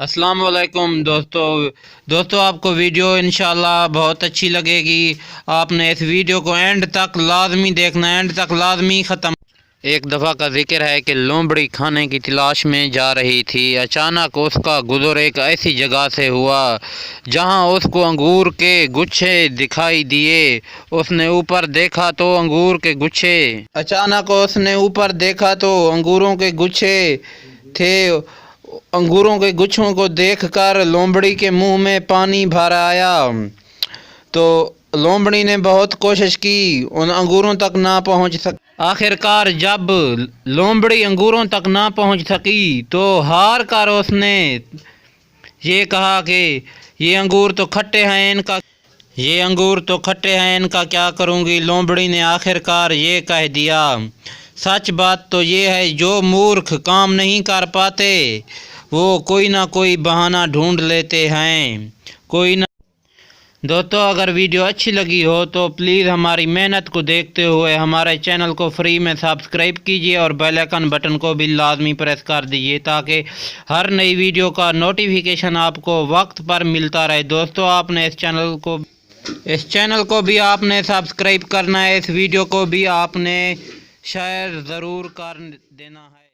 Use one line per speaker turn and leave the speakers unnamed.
अस्सलाम वालेकुम दोस्तों आपको वीडियो इंशाल्लाह बहुत अच्छी लगेगी। आपने इस वीडियो को एंड तक लाजमी देखना, एंड तक लाजमी ख़त्म। एक दफ़ा का जिक्र है कि लोमड़ी खाने की तलाश में जा रही थी। अचानक उसका गुज़र एक ऐसी जगह से हुआ जहां उसको अंगूर के गुच्छे दिखाई दिए। उसने ऊपर देखा तो अंगूर के गुच्छे अचानक उसने ऊपर देखा तो अंगूरों के गुच्छे थे। अंगूरों के गुच्छों को देखकर लोमड़ी के मुंह में पानी भर आया। तो लोमड़ी ने बहुत कोशिश की, उन अंगूरों तक ना पहुंच सकी। आखिरकार जब लोमड़ी अंगूरों तक ना पहुंच सकी तो हार कर उसने ये कहा कि ये अंगूर तो खट्टे हैं, इनका क्या करूंगी। लोमड़ी ने आखिरकार ये कह दिया, सच बात तो ये है, जो मूर्ख काम नहीं कर पाते वो कोई ना कोई बहाना ढूंढ लेते हैं। कोई ना दोस्तों, अगर वीडियो अच्छी लगी हो तो प्लीज़ हमारी मेहनत को देखते हुए हमारे चैनल को फ्री में सब्सक्राइब कीजिए और बेल आइकन बटन को भी लाजमी प्रेस कर दीजिए ताकि हर नई वीडियो का नोटिफिकेशन आपको वक्त पर मिलता रहे। दोस्तों, आपने इस चैनल को भी आपने सब्सक्राइब करना है। इस वीडियो को भी आपने शेयर ज़रूर कर देना है।